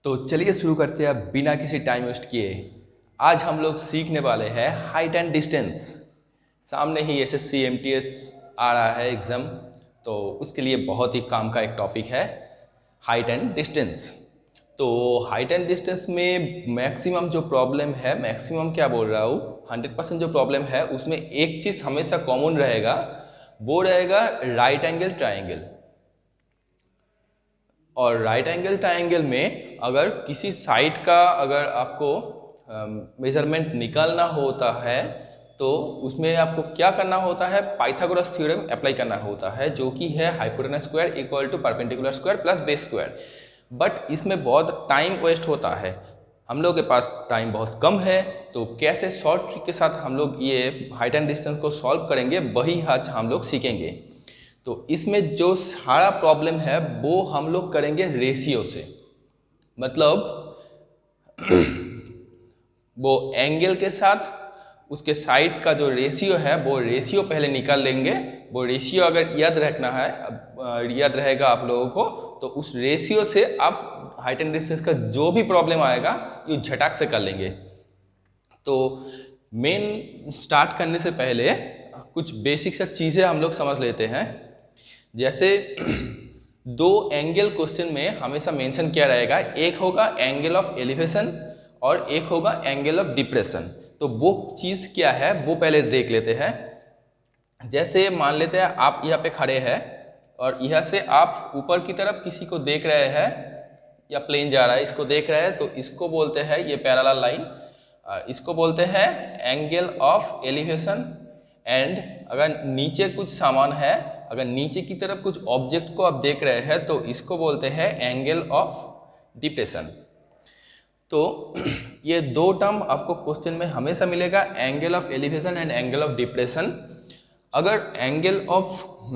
तो चलिए शुरू करते हैं बिना किसी टाइम वेस्ट किए। आज हम लोग सीखने वाले हैं हाइट एंड डिस्टेंस। सामने ही एसएससी एमटीएस आ रहा है एग्ज़ाम, तो उसके लिए बहुत ही काम का एक टॉपिक है हाइट एंड डिस्टेंस। तो हाइट एंड डिस्टेंस में मैक्सिमम जो प्रॉब्लम है, मैक्सिमम क्या बोल रहा हूँ, 100% जो प्रॉब्लम है उसमें एक चीज़ हमेशा कॉमन रहेगा, वो रहेगा राइट एंगल ट्राइंगल। और राइट एंगल ट्राइंगल में अगर किसी साइड का अगर आपको मेजरमेंट निकालना होता है तो उसमें आपको क्या करना होता है, पाइथागोरस थ्योरम अप्लाई करना होता है, जो कि है hypotenuse square equal to perpendicular square plus base square. But इसमें बहुत टाइम वेस्ट होता है, हम लोग के पास टाइम बहुत कम है, तो कैसे शॉर्ट ट्रिक के साथ हम लोग ये हाइट एंड डिस्टेंस को सॉल्व करेंगे वही आज हम लोग सीखेंगे। तो इसमें जो सारा प्रॉब्लम है वो हम लोग करेंगे रेशियो से, मतलब वो एंगल के साथ उसके साइड का जो रेशियो है वो रेशियो पहले निकाल लेंगे। वो रेशियो अगर याद रखना है, याद रहेगा आप लोगों को, तो उस रेशियो से आप हाइट एंड डिस्टेंस का जो भी प्रॉब्लम आएगा ये झटाक से कर लेंगे। तो मेन स्टार्ट करने से पहले कुछ बेसिक सा चीज़ें हम लोग समझ लेते हैं। जैसे दो एंगल क्वेश्चन में हमेशा मेंशन किया रहेगा, एक होगा एंगल ऑफ एलिवेशन और एक होगा एंगल ऑफ डिप्रेशन। तो वो चीज़ क्या है वो पहले देख लेते हैं। जैसे मान लेते हैं आप यहाँ पे खड़े हैं और यहाँ से आप ऊपर की तरफ किसी को देख रहे हैं या प्लेन जा रहा है इसको देख रहे हैं, तो इसको बोलते हैं ये पैरेलल लाइन, इसको बोलते हैं एंगल ऑफ एलिवेशन। एंड अगर नीचे कुछ सामान है, अगर नीचे की तरफ कुछ ऑब्जेक्ट को आप देख रहे हैं तो इसको बोलते हैं एंगल ऑफ डिप्रेशन। तो ये दो टर्म आपको क्वेश्चन में हमेशा मिलेगा, angle of elevation and angle of depression. अगर एंगल ऑफ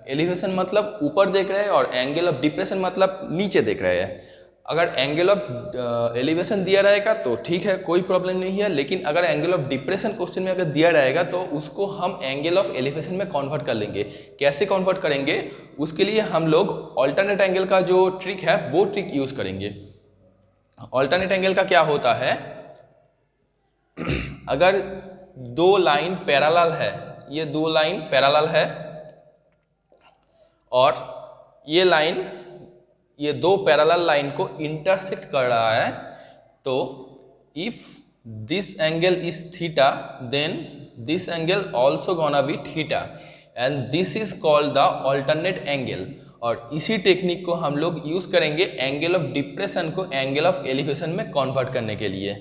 एलिवेशन मतलब ऊपर देख रहे हैं और एंगल ऑफ डिप्रेशन मतलब नीचे देख रहे हैं, अगर एंगल ऑफ एलिवेशन दिया रहेगा तो ठीक है, कोई प्रॉब्लम नहीं है। लेकिन अगर एंगल ऑफ डिप्रेशन क्वेश्चन में अगर दिया रहेगा तो उसको हम एंगल ऑफ एलिवेशन में कन्वर्ट कर लेंगे। कैसे कन्वर्ट करेंगे, उसके लिए हम लोग ऑल्टरनेट एंगल का जो ट्रिक है वो ट्रिक यूज करेंगे। ऑल्टरनेट एंगल का क्या होता है, अगर दो लाइन पैरेलल है, ये दो लाइन पैरेलल है और ये लाइन ये दो पैरेलल लाइन को इंटरसेक्ट कर रहा है, तो if this angle is theta then this angle also gonna be theta and this is called the alternate angle. और इसी टेक्निक को हम लोग यूज करेंगे एंगल ऑफ डिप्रेशन को एंगल ऑफ एलिवेशन में कन्वर्ट करने के लिए।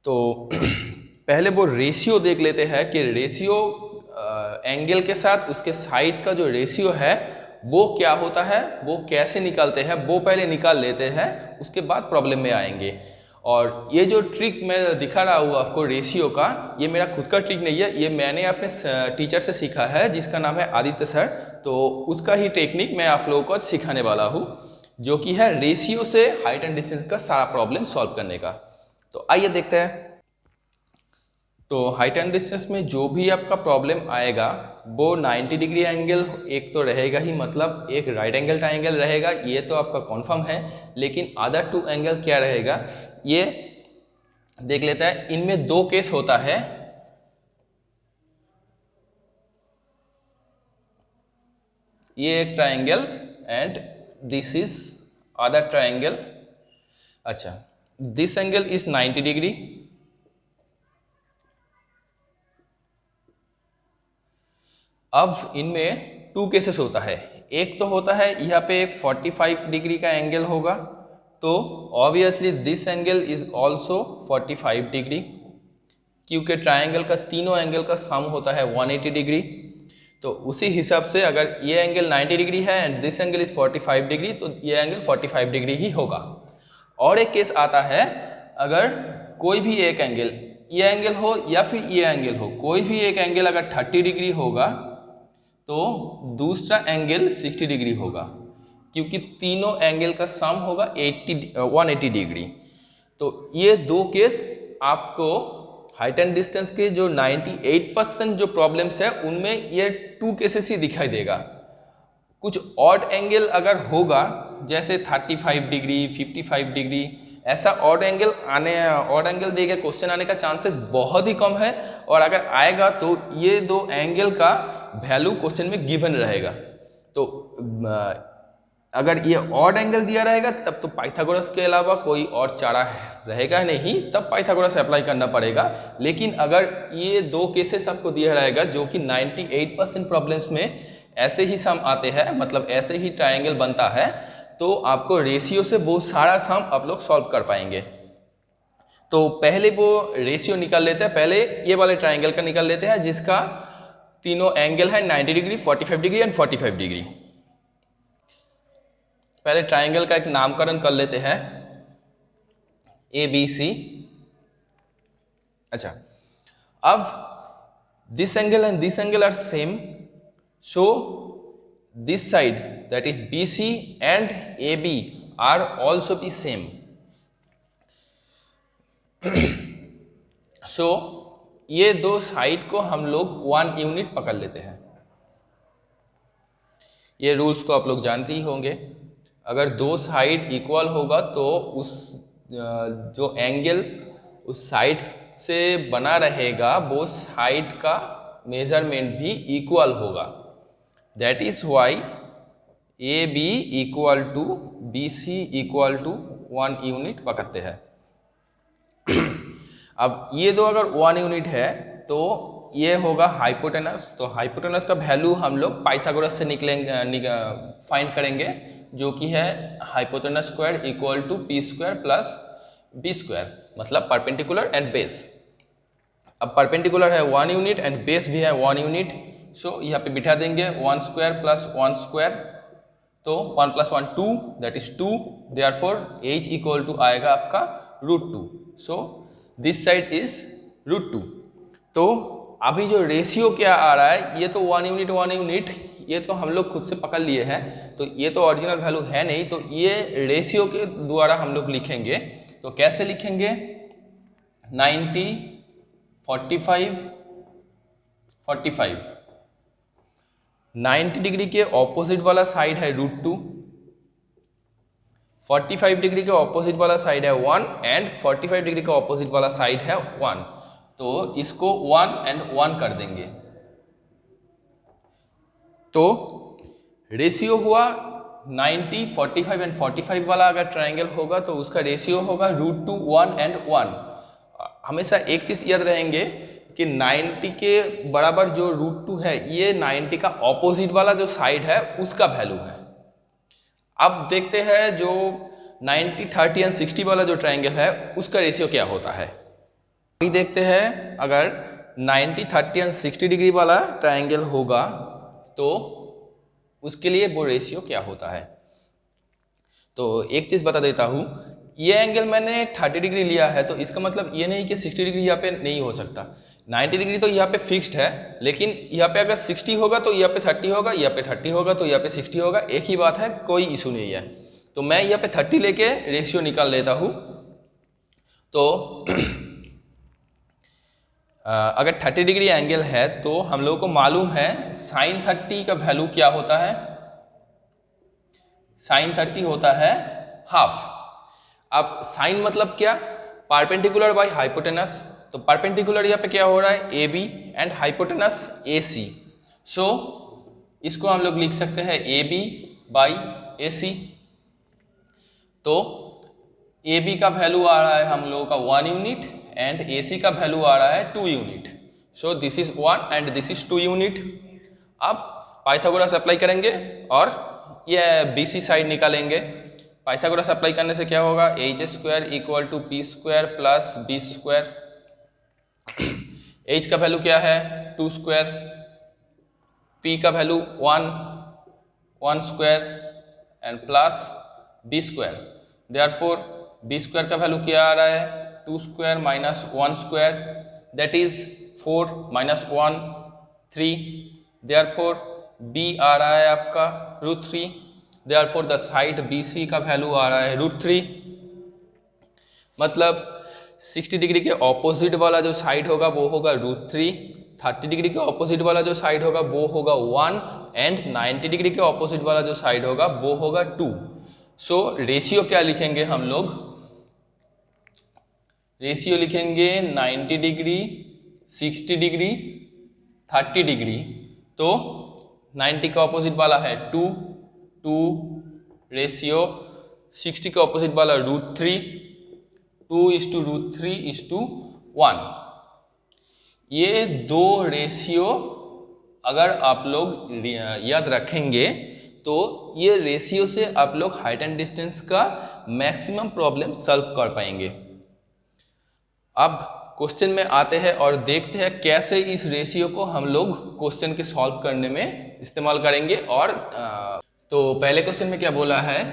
तो पहले वो रेशियो देख लेते हैं कि रेशियो एंगल के साथ उसके साइड का जो रेशियो है वो क्या होता है, वो कैसे निकालते हैं वो पहले निकाल लेते हैं, उसके बाद प्रॉब्लम में आएंगे। और ये जो ट्रिक मैं दिखा रहा हूँ आपको रेशियो का, ये मेरा खुद का ट्रिक नहीं है, ये मैंने अपने टीचर से सीखा है जिसका नाम है आदित्य सर। तो उसका ही टेक्निक मैं आप लोगों को सिखाने वाला हूँ, जो कि है रेशियो से हाइट एंड डिस्टेंस का सारा प्रॉब्लम सॉल्व करने का। तो आइए देखते हैं। तो हाइट एंड डिस्टेंस में जो भी आपका प्रॉब्लम आएगा वो 90 डिग्री एंगल एक तो रहेगा ही, मतलब एक राइट एंगल ट्राइंगल रहेगा, ये तो आपका कॉन्फर्म है। लेकिन अदर टू एंगल क्या रहेगा ये देख लेता है। इनमें दो केस होता है, ये एक triangle and this is other triangle. अच्छा, दिस एंगल इज 90 डिग्री, अब इनमें टू केसेस होता है। एक तो होता है यहाँ पे एक 45 डिग्री का एंगल होगा, तो obviously this angle is also 45 degree, क्योंकि ट्राइंगल का तीनों एंगल का सम होता है 180 डिग्री। तो उसी हिसाब से अगर ये एंगल 90 डिग्री है and this angle is 45 degree, तो ये एंगल 45 डिग्री ही होगा। और एक केस आता है, अगर कोई भी एक एंगल, ये एंगल हो या फिर ये एंगल हो, कोई भी एक एंगल अगर 30 डिग्री होगा तो दूसरा एंगल 60 डिग्री होगा, क्योंकि तीनों एंगल का सम होगा 180 डिग्री। तो ये दो केस आपको हाइट एंड डिस्टेंस के जो 98% जो प्रॉब्लम्स है उनमें ये टू केसेस ही दिखाई देगा। कुछ ऑड एंगल अगर होगा जैसे 35 डिग्री 55 डिग्री ऐसा ऑड एंगल दे के क्वेश्चन आने का चांसेस बहुत ही कम है, और अगर आएगा तो ये दो एंगल का वैल्यू क्वेश्चन में गिवन रहेगा। तो अगर ये ऑड एंगल दिया रहेगा तब तो पाइथागोरस के अलावा कोई और चारा रहेगा नहीं, तब पाइथागोरस अप्लाई करना पड़ेगा। लेकिन अगर ये दो केसेस आपको दिया रहेगा जो कि 98% प्रॉब्लम्स में ऐसे ही सम आते हैं, मतलब ऐसे ही ट्रायंगल बनता है, तो आपको रेशियो से वो सारा सम आप लोग सॉल्व कर पाएंगे। तो पहले वो रेशियो निकाल लेते हैं, पहले ये वाले ट्रायंगल का निकाल लेते हैं जिसका तीनों एंगल है 90 डिग्री 45 डिग्री एंड 45 डिग्री। पहले ट्रायंगल का एक नामकरण कर लेते हैं ABC। अच्छा, अब this angle and this angle are same, so this side that is BC and AB are also be same. So ये दो साइड को हम लोग 1 यूनिट पकड़ लेते हैं। ये रूल्स तो आप लोग जानते ही होंगे, अगर दो साइड इक्वल होगा तो उस जो एंगल उस साइड से बना रहेगा वो साइड का मेजरमेंट भी इक्वल होगा। That is why AB equal to BC equal to 1 unit पकड़ते हैं। अब ये दो अगर 1 यूनिट है तो ये होगा हाइपोटेनस, तो हाइपोटेनस का वैल्यू हम लोग पाइथागोरस से फाइंड करेंगे, जो कि है hypotenuse square equal to P square plus B square, मतलब परपेंडिकुलर एंड बेस। अब परपेंडिकुलर है 1 यूनिट एंड बेस भी है 1 यूनिट, सो यहाँ पे बिठा देंगे 1 स्क्वायर प्लस 1 स्क्वायर, तो 1 plus 1 2, that is 2, therefore H equal to आएगा आपका √2, सो दिस साइड इज √2। तो अभी जो रेशियो क्या आ रहा है, ये तो 1 यूनिट ये तो हम लोग खुद से पकड़ लिए हैं, तो ये तो ओरिजिनल वैल्यू है नहीं, तो ये रेशियो के द्वारा हम लोग लिखेंगे। तो कैसे लिखेंगे, 90 45 45, 90 डिग्री के ऑपोजिट वाला साइड है √2, 45 डिग्री के ऑपोजिट वाला साइड है 1 एंड 45 डिग्री का ऑपोजिट वाला साइड है 1, तो इसको 1 एंड 1 कर देंगे। तो रेशियो हुआ 90 45 एंड 45 वाला अगर ट्रायंगल होगा तो उसका रेशियो होगा √2 1 एंड 1। हमेशा एक चीज याद रहेंगे कि 90 के बराबर जो √2 है, ये 90 का ऑपोजिट वाला जो साइड है उसका वैल्यू है। अब देखते हैं जो 90 30 एंड 60 वाला जो ट्रायंगल है उसका रेशियो क्या होता है। अभी देखते हैं अगर 90 30 एंड 60 डिग्री वाला ट्रायंगल होगा तो उसके लिए वो रेशियो क्या होता है। तो एक चीज बता देता हूँ, ये एंगल मैंने 30 डिग्री लिया है, तो इसका मतलब ये नहीं कि 60 डिग्री यहाँ पे नहीं हो सकता। 90 डिग्री तो यहाँ पे फिक्स्ड है, लेकिन यहाँ पे अगर 60 होगा तो यहाँ पे 30 होगा, यहाँ पे 30 होगा तो यहाँ पे 60 होगा, एक ही बात है, कोई इशू नहीं है। तो मैं यहाँ पे 30 लेके रेशियो निकाल लेता हूँ। तो अगर 30 डिग्री एंगल है तो हम लोगों को मालूम है sin 30 का वैल्यू क्या होता है, sin 30 होता है हाफ। अब sin मतलब क्या, परपेंडिकुलर बाय हाइपोटेनस, तो परपेंडिकुलर यहाँ पे क्या हो रहा है AB एंड हाइपोटेनस AC, सो इसको हम लोग लिख सकते हैं AB बाई AC। तो AB का वैल्यू आ रहा है हम लोगों का 1 यूनिट एंड AC का वैल्यू आ रहा है 2 unit, so this is 1 and this is 2 unit. अब पाइथागोरस अप्लाई करेंगे और ये BC साइड निकालेंगे। पाइथागोरस अप्लाई करने से क्या होगा, H square equal to P square plus B square. H का वैल्यू क्या है 2 स्क्वायर, P का value 1 square and plus B square, therefore B square का वैल्यू क्या आ रहा है 2 square minus 1 square, that is 4 minus 1 3, therefore B आ रहा है आपका √3, देयरफॉर द साइड BC का वैल्यू आ रहा है √3। मतलब 60 डिग्री के ऑपोजिट वाला जो साइड होगा वो होगा √3, 30 डिग्री के ऑपोजिट वाला जो साइड होगा वो होगा 1 एंड 90 डिग्री के ऑपोजिट वाला जो साइड होगा वो होगा 2। सो रेशियो क्या लिखेंगे हम लोग, रेशियो लिखेंगे 90 डिग्री, 60 डिग्री, 30 डिग्री। तो 90 का ऑपोजिट वाला है 2, 2 रेशियो 60 का ऑपोजिट वाला √3, 2:√3:1। ये दो रेशियो अगर आप लोग याद रखेंगे तो ये रेशियो से आप लोग हाइट एंड डिस्टेंस का मैक्सिमम प्रॉब्लम सॉल्व कर पाएंगे। अब क्वेश्चन में आते हैं और देखते हैं कैसे इस रेशियो को हम लोग क्वेश्चन के सॉल्व करने में इस्तेमाल करेंगे। और तो पहले क्वेश्चन में क्या बोला है,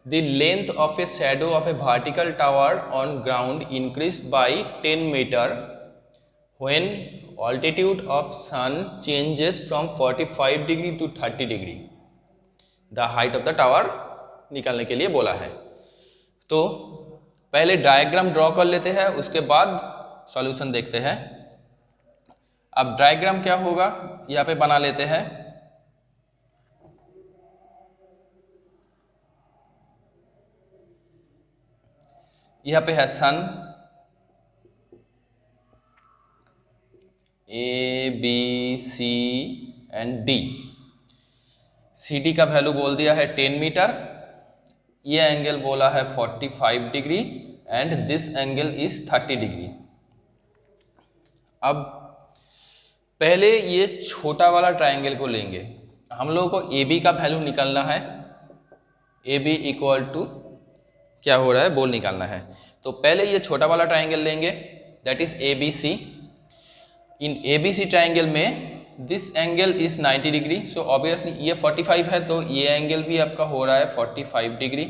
the length of a shadow of a vertical tower on ground increased by 10 metre when altitude of sun changes from 45 degree to 30 degree. The height of the tower निकालने के लिए बोला है। तो पहले डायग्राम ड्रॉ कर लेते हैं, उसके बाद सॉल्यूशन देखते हैं। अब डायग्राम क्या होगा यहाँ पे बना लेते हैं। यहाँ पे है सन A, B, C and D। CD का वैल्यू बोल दिया है 10 मीटर, ये एंगल बोला है 45 degree and this angle is 30 degree. अब पहले ये छोटा वाला ट्रायंगल को लेंगे, हम लोगों को AB का वैल्यू निकालना है। AB इक्वल टू क्या हो रहा है, बोल निकालना है। तो पहले ये छोटा वाला ट्रायंगल लेंगे, दैट इज ABC। इन ABC ट्रायंगल में this angle is 90 degree, so obviously ये 45 है तो ये एंगल भी आपका हो रहा है 45 डिग्री।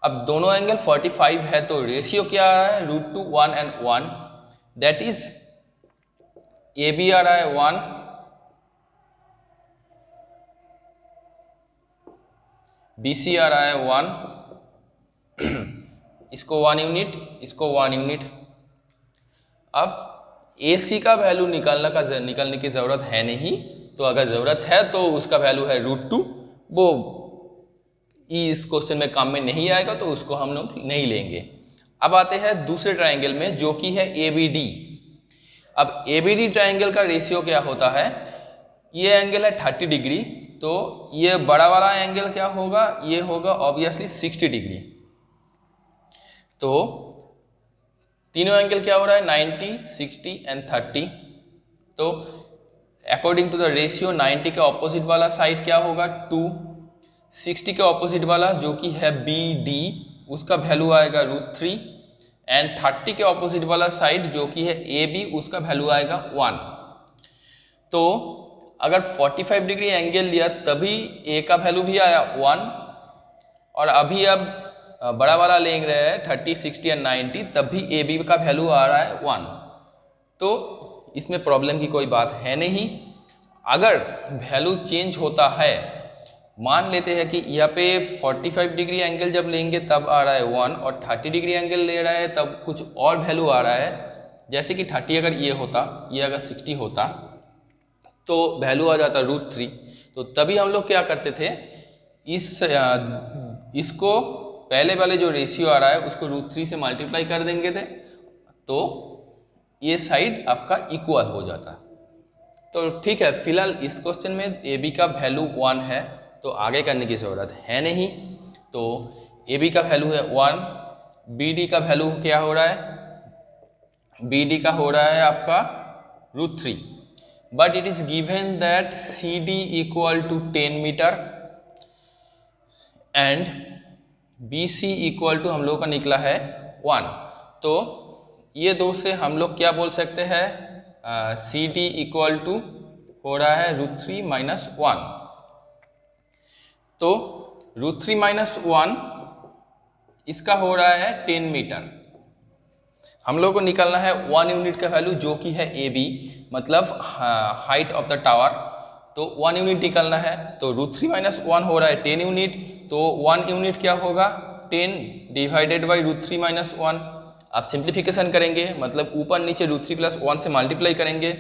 अब दोनों एंगल 45 है तो रेशियो क्या आ रहा है, √2 1 and 1, दैट इज AB आ रहा है 1, BC आ रहा है 1, इसको 1 यूनिट, इसको 1 यूनिट। अब AC का वैल्यू निकालने की ज़रूरत है नहीं, तो अगर ज़रूरत है तो उसका वैल्यू है √2, वो इस क्वेश्चन में काम में नहीं आएगा तो उसको हम लोग नहीं लेंगे। अब आते हैं दूसरे ट्रायंगल में जो कि है ABD। अब ABD ट्रायंगल का रेशियो क्या होता है, ये एंगल है 30 डिग्री, तो ये बड़ा वाला एंगल क्या होगा, ये होगा ऑब्वियसली 60 डिग्री। तो तीनों एंगल क्या हो रहा है 90, 60 एंड 30। तो अकॉर्डिंग टू द रेशियो 90 के ऑपोजिट वाला साइड क्या होगा 2, 60 के ऑपोजिट वाला जो कि है BD उसका वैल्यू आएगा √3 एंड 30 के ऑपोजिट वाला साइड जो कि है AB उसका वैल्यू आएगा 1। तो अगर 45 डिग्री एंगल लिया तभी A का वैल्यू भी आया 1, और अभी अब बड़ा वाला ले रहे हैं 30, 60 एंड 90 तब भी AB का वैल्यू आ रहा है 1। तो इसमें प्रॉब्लम की कोई बात है नहीं। अगर वैल्यू चेंज होता है, मान लेते हैं कि यहाँ पे 45 डिग्री एंगल जब लेंगे तब आ रहा है 1 और 30 डिग्री एंगल ले रहा है तब कुछ और वैल्यू आ रहा है, जैसे कि 30 अगर ये होता, ये अगर 60 होता तो वैल्यू आ जाता √3। तो तभी हम लोग क्या करते थे, इसको पहले वाले जो रेशियो आ रहा है उसको √3 से मल्टीप्लाई कर देंगे थे तो ये साइड आपका इक्वल हो जाता। तो ठीक है, फिलहाल इस क्वेश्चन में AB का वैल्यू 1 है तो आगे करने की ज़रूरत है नहीं। तो AB का वैल्यू है 1, BD का वैल्यू क्या हो रहा है, BD का हो रहा है आपका √3, but it is given that CD equal to 10 metre and BC equal to हम लोग का निकला है 1। तो ये दो से हम लोग क्या बोल सकते हैं, CD इक्वल टू हो रहा है √3 - 1। तो √3 - 1 इसका हो रहा है 10 मीटर। हम लोग को निकालना है 1 यूनिट का वैल्यू जो कि है AB, मतलब हाइट ऑफ द टावर। तो 1 यूनिट निकालना है, तो √3 - 1 हो रहा है 10 यूनिट। तो 1 यूनिट क्या होगा 10 डिवाइडेड बाई √3 - 1। आप सिंप्लीफिकेशन करेंगे, मतलब ऊपर नीचे √3 + 1 से मल्टीप्लाई करेंगे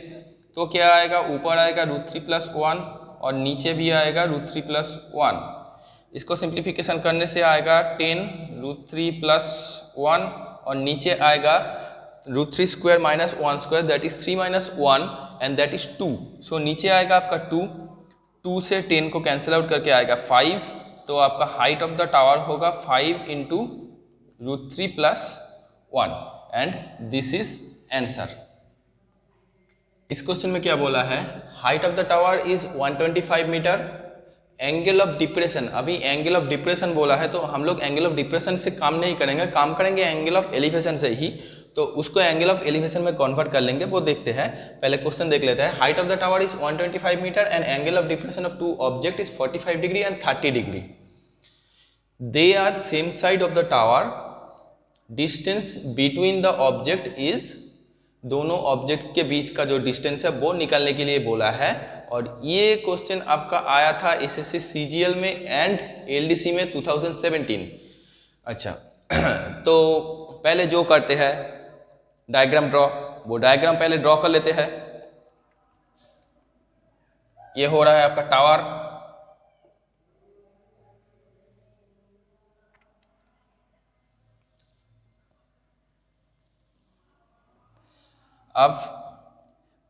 तो क्या आएगा, ऊपर आएगा √3 + 1 और नीचे भी आएगा √3 + 1। इसको सिंप्लीफिकेशन करने से आएगा 10√3 + 1 और नीचे आएगा √3 square minus 1 square that is 3 - 1 and that is 2। सो नीचे आएगा आपका 2 से 10 को कैंसिल आउट करके आएगा 5। तो आपका हाइट ऑफ द टावर होगा 5 × √3 + 1 एंड दिस इज आंसर। इस क्वेश्चन में क्या बोला है, height of the tower is 125 metre, angle of depression, अभी एंगल ऑफ डिप्रेशन बोला है तो हम लोग एंगल ऑफ डिप्रेशन से काम नहीं करेंगे, काम करेंगे एंगल ऑफ एलिवेशन से ही। तो उसको एंगल ऑफ एलिवेशन में कन्वर्ट कर लेंगे, वो देखते हैं। पहले क्वेश्चन देख लेते हैं। Height of the tower is 125 metre and angle of depression of two object is 45 degree and 30 degree. They are same side of the tower, distance between the object is, दोनों ऑब्जेक्ट के बीच का जो distance है वो निकालने के लिए बोला है। और ये क्वेश्चन आपका आया था एसएससी सीजीएल में एंड एलडीसी में 2017। अच्छा तो पहले जो करते हैं डायग्राम ड्रॉ, वो डायग्राम पहले ड्रॉ कर लेते हैं। ये हो रहा है आपका टावर, अब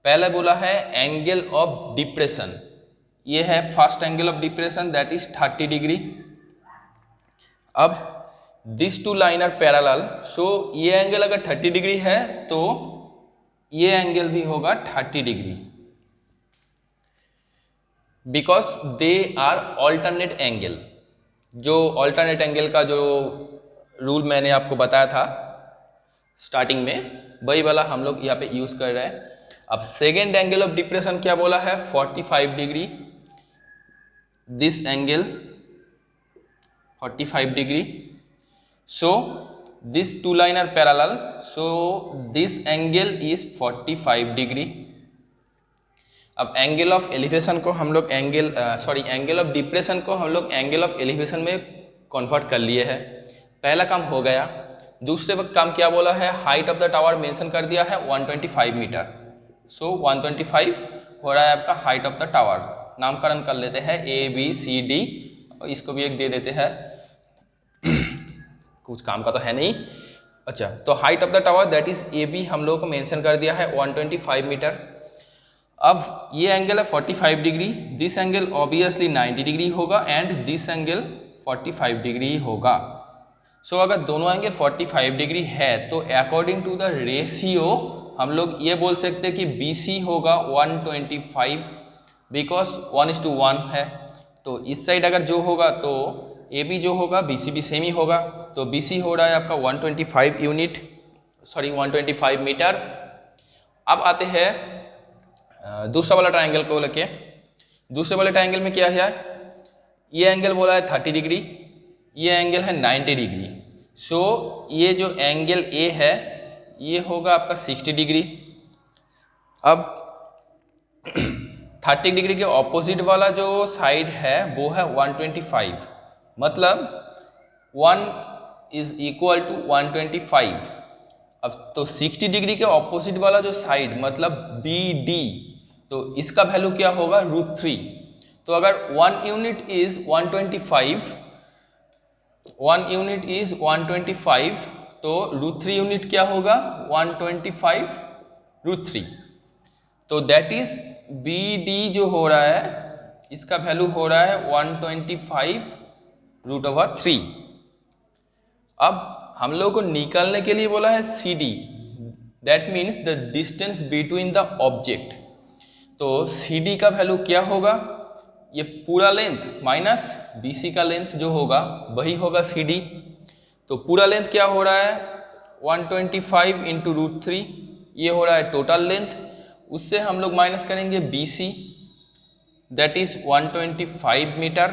पहले बोला है एंगल ऑफ डिप्रेशन, ये है first angle of depression that is 30 degree. अब this two line are parallel, so ये एंगल अगर 30 डिग्री है तो ये एंगल भी होगा 30 degree, because they are alternate angle. जो ऑल्टरनेट एंगल का जो रूल मैंने आपको बताया था स्टार्टिंग में, वही वाला हम लोग यहाँ पे यूज कर रहे हैं। अब सेकेंड एंगल ऑफ डिप्रेशन क्या बोला है, 45 degree. This angle 45 degree, so this two line are parallel, so this angle is 45 degree. अब एंगल ऑफ एलिवेशन को हम लोग एंगल ऑफ डिप्रेशन को हम लोग एंगल ऑफ एलिवेशन में कन्वर्ट कर लिए हैं। पहला काम हो गया। दूसरे वक्त काम क्या बोला है, height of the tower mention कर दिया है 125 मीटर, सो 125 हो रहा है आपका हाइट ऑफ द टावर। नामकरण कर लेते हैं ABCD, इसको भी एक दे देते हैं, कुछ काम का तो है नहीं। अच्छा तो height of the tower that is AB हम लोगों को मेंशन कर दिया है 125 मीटर। अब ये एंगल है 45 degree, this angle obviously 90 degree होगा एंड दिस एंगल 45 डिग्री होगा। सो अगर दोनों एंगल 45 डिग्री है तो अकॉर्डिंग टू द रेशियो हम लोग ये बोल सकते हैं कि BC होगा 125, बिकॉज 1:1 है। तो इस साइड अगर जो होगा तो AB जो होगा BC भी सेम ही होगा, तो BC हो रहा है आपका 125 मीटर। अब आते हैं दूसरा वाला ट्रायंगल को लेके। दूसरे वाले ट्रायंगल में क्या है, ये एंगल बोला है 30 डिग्री, ये एंगल है 90 डिग्री। सो ये जो एंगल A है ये होगा आपका 60 डिग्री। अब 30 डिग्री के ऑपोजिट वाला जो साइड है वो है 125, मतलब 1 इज इक्वल टू 125। अब तो 60 डिग्री के ऑपोजिट वाला जो साइड मतलब BD, तो इसका वैल्यू क्या होगा √3। तो अगर 1 यूनिट इज 125, 1 यूनिट इज 125, तो √3 यूनिट क्या होगा 125 √3। तो दैट इज BD जो हो रहा है इसका वैल्यू हो रहा है 125 √3। अब हम लोग को निकालने के लिए बोला है CD, that means the distance between the object. तो CD का वैल्यू क्या होगा, ये पूरा लेंथ माइनस BC का लेंथ जो होगा वही होगा CD। तो पूरा लेंथ क्या हो रहा है 125 × √3, ये हो रहा है टोटल लेंथ। उससे हम लोग माइनस करेंगे BC, दैट इज 125 मीटर।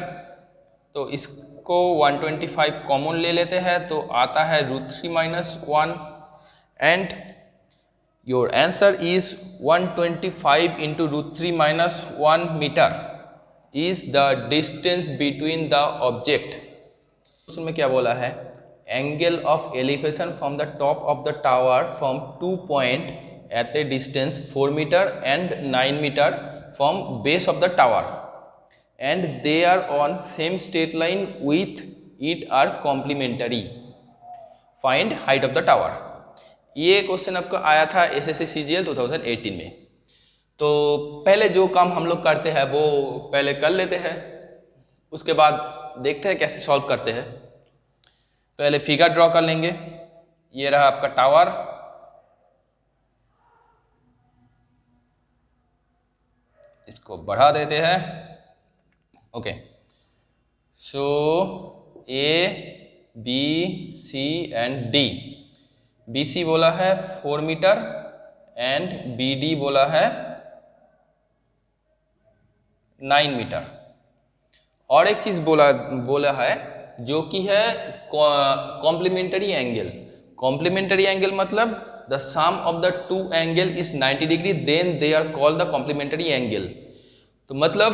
तो इसको 125 कॉमन ले लेते हैं तो आता है √3 - 1 and your answer is 125 × √3 - 1 metre is the distance between the object. उसमें क्या बोला है, angle of elevation from the top of the tower from 2 point at a distance 4 metre and 9 metre from base of the tower. and they are on same straight line with it are complementary. Find height of the tower. ये question आपका आया था SSC CGL 2018 में। तो पहले जो काम हम लोग करते हैं वो पहले कर लेते हैं, उसके बाद देखते हैं कैसे सॉल्व करते हैं। पहले फिगर ड्रॉ कर लेंगे। ये रहा आपका टावर, इसको बढ़ा देते हैं। Okay, so A B C and D. B C बोला है 4 मीटर एंड बी डी बोला है 9 मीटर। और एक चीज बोला है जो कि है कॉम्प्लीमेंटरी एंगल। कॉम्प्लीमेंटरी एंगल मतलब the sum of the two angle is 90 degree, then they are called the complementary angle. तो मतलब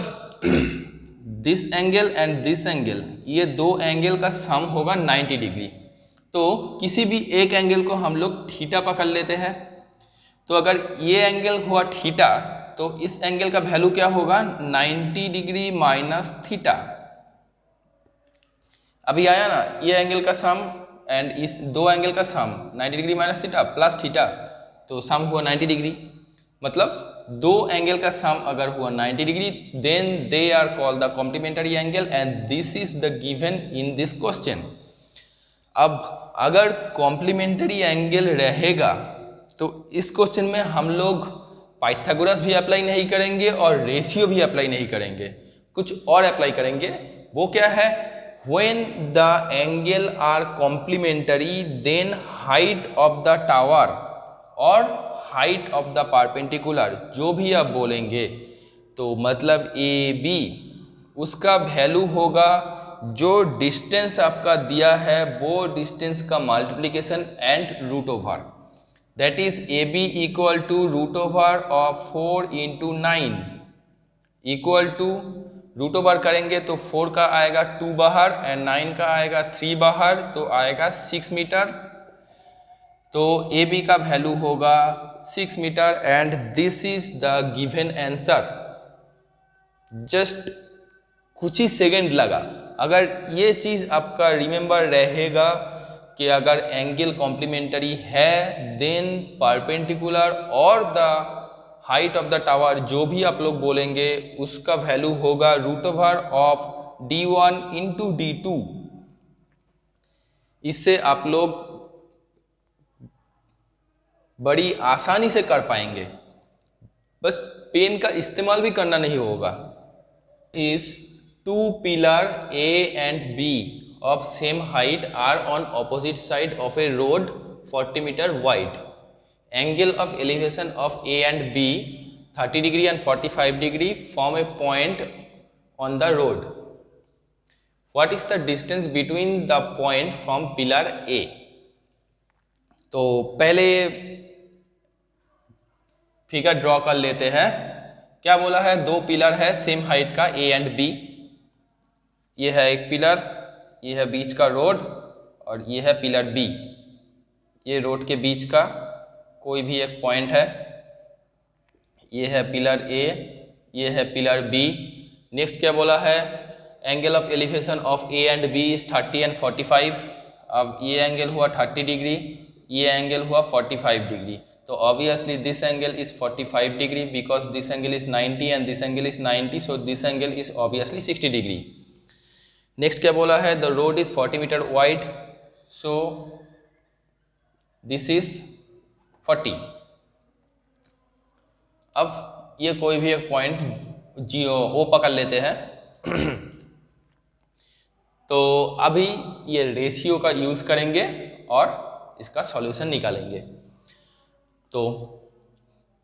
this angle and this angle, ये दो एंगल का सम होगा 90 डिग्री। तो किसी भी एक एंगल को हम लोग थीटा पकड़ लेते हैं। तो अगर ये एंगल हुआ थीटा तो इस एंगल का वैल्यू क्या होगा 90 डिग्री माइनस थीटा। अभी आया ना ये एंगल का सम एंड इस दो एंगल का सम 90 degree minus theta plus theta, तो सम हुआ 90 डिग्री। मतलब दो एंगल का सम अगर हुआ 90 degree then they are called the complementary angle and this is the given in this question. अब अगर कॉम्प्लीमेंटरी एंगल रहेगा तो इस क्वेश्चन में हम लोग पाइथागोरस भी अप्लाई नहीं करेंगे और रेशियो भी अप्लाई नहीं करेंगे, कुछ और अप्लाई करेंगे। वो क्या है, when the angle are complementary then height of the tower और height of the perpendicular, जो भी आप बोलेंगे तो मतलब ए बी, उसका वैल्यू होगा जो डिस्टेंस आपका दिया है वो डिस्टेंस का multiplication and root over, that is A B equal to root over of 4 into 9 equal to root over करेंगे तो 4 का आएगा 2 बाहर एंड 9 का आएगा 3 बाहर, तो आएगा 6 मीटर। तो ए बी का वैल्यू होगा 6 metre and this is the given answer. Just कुछ ही सेकंड लगा। अगर ये चीज आपका रिमेंबर रहेगा कि अगर एंगल कॉम्प्लीमेंटरी है देन परपेंडिकुलर और the height of the tower, जो भी आप लोग बोलेंगे उसका वैल्यू होगा root over of d1 into d2। इससे आप लोग बड़ी आसानी से कर पाएंगे, बस पेन का इस्तेमाल भी करना नहीं होगा। Is to pillar A and B of same height are on opposite side of a road 40 meter wide. Angle of elevation of A and B 30 degree and 45 degree form a point on the road. What is the distance between the point from pillar A? तो पहले figure draw कर लेते हैं। क्या बोला है, दो pillar है सेम हाइट का A and B। ये है एक पिलर, ये है बीच का रोड और ये है पिलर B। ये रोड के बीच का कोई भी एक पॉइंट है। ये है पिलर A, ये है पिलर B। नेक्स्ट क्या बोला है, angle of elevation of A and B is 30 and 45। अब ये एंगल हुआ 30 डिग्री, ये एंगल हुआ 45 डिग्री। तो obviously this angle is 45 degree because this angle is 90 and this angle is 90, so this angle is obviously 60 degree. Next क्या बोला है, the road is 40 metre wide, so this is 40। अब ये कोई भी एक पॉइंट O पकड़ लेते हैं। तो अभी ये रेशियो का यूज करेंगे और इसका सॉल्यूशन निकालेंगे। तो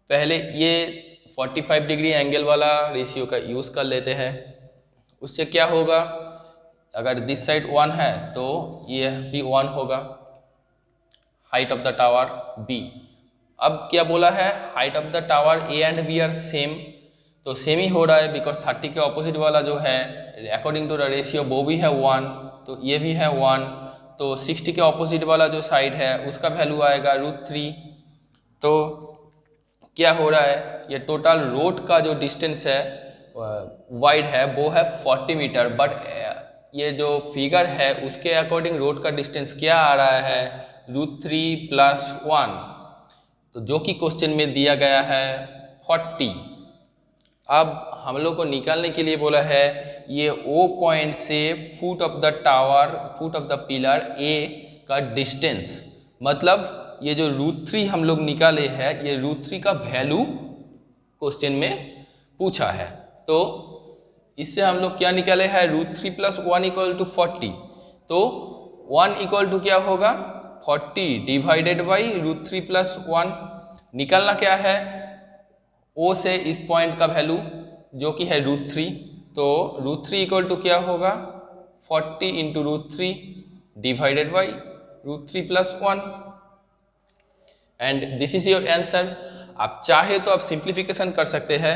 पहले ये 45 डिग्री एंगल वाला रेशियो का यूज कर लेते हैं। उससे क्या होगा, अगर दिस साइड 1 है तो ये भी 1 होगा। Height of the tower B। अब क्या बोला है, height of the tower A and B are same, तो सेम ही हो रहा है बिकॉज 30 के ऑपोजिट वाला जो है अकॉर्डिंग टू द रेशियो वो भी है 1, तो ये भी है 1। तो 60 के ऑपोजिट वाला जो साइड है उसका वैल्यू आएगा √3। तो क्या हो रहा है, ये टोटल रोड का जो डिस्टेंस है वाइड है वो है 40 मीटर, बट ये जो फिगर है उसके अकॉर्डिंग रोड का डिस्टेंस क्या आ रहा है, √3 + 1, तो जो कि क्वेश्चन में दिया गया है 40। अब हम लोग को निकालने के लिए बोला है ये O पॉइंट से foot of the tower, foot of the pillar A का डिस्टेंस, मतलब ये जो √3 हम लोग निकाले हैं, ये √3 का वैल्यू क्वेश्चन में पूछा है। तो इससे हम लोग क्या निकाले हैं, √3 + 1 = 40। तो 1 = क्या होगा, 40 डिवाइडेड बाई √3 + 1। निकालना क्या है, O से इस पॉइंट का वैल्यू जो कि है √3, तो √3 = क्या होगा, 40 × √3 divided by √3 + 1, and this is your answer. आप चाहे तो आप सिंप्लीफिकेशन कर सकते हैं,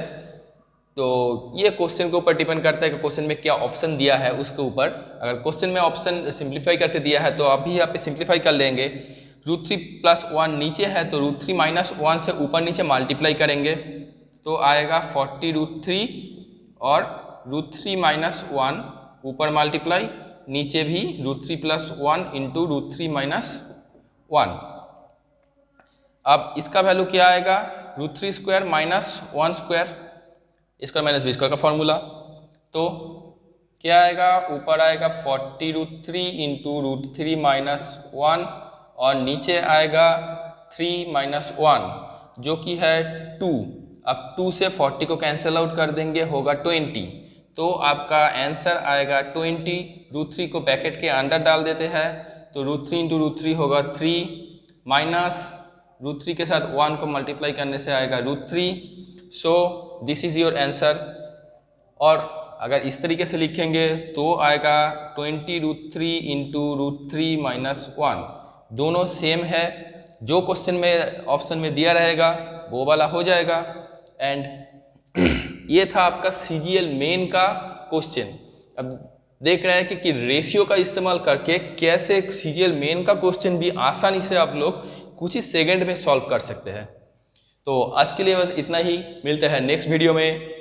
तो ये क्वेश्चन के ऊपर डिपेंड करता है कि क्वेश्चन में क्या ऑप्शन दिया है उसके ऊपर। अगर क्वेश्चन में ऑप्शन सिंप्लीफाई करके दिया है तो आप भी यहाँ पे सिंप्लीफाई कर लेंगे। √3 + 1 नीचे है तो √3 - 1 से ऊपर नीचे मल्टीप्लाई करेंगे तो आएगा 40 √3 और √3 - 1 ऊपर मल्टीप्लाई, नीचे भी √3 + 1 × √3 - 1। अब इसका वैल्यू क्या आएगा, √3² - 1², (2 - b² का फॉर्मूला, तो क्या आएगा, ऊपर आएगा 40 √3 × √3 - 1 और नीचे आएगा 3 - 1 जो कि है 2। अब 2 से 40 को कैंसिल आउट कर देंगे, होगा 20। तो आपका आंसर आएगा 20। √3 को ब्रैकेट के अंदर डाल देते हैं तो √3 × √3 होगा 3 माइनस √3 के साथ 1 को मल्टीप्लाई करने से आएगा √3। सो दिस इज योर आंसर। और अगर इस तरीके से लिखेंगे तो आएगा 20 √3 × √3 - 1, दोनों सेम है, जो क्वेश्चन में ऑप्शन में दिया रहेगा वो वाला हो जाएगा। एंड ये था आपका CGL मेन का क्वेश्चन। अब देख रहे हैं कि रेशियो का इस्तेमाल करके कैसे CGL मेन का क्वेश्चन भी आसानी से आप लोग कुछ ही सेकंड में सॉल्व कर सकते हैं। तो आज के लिए बस इतना ही, मिलते हैं नेक्स्ट वीडियो में।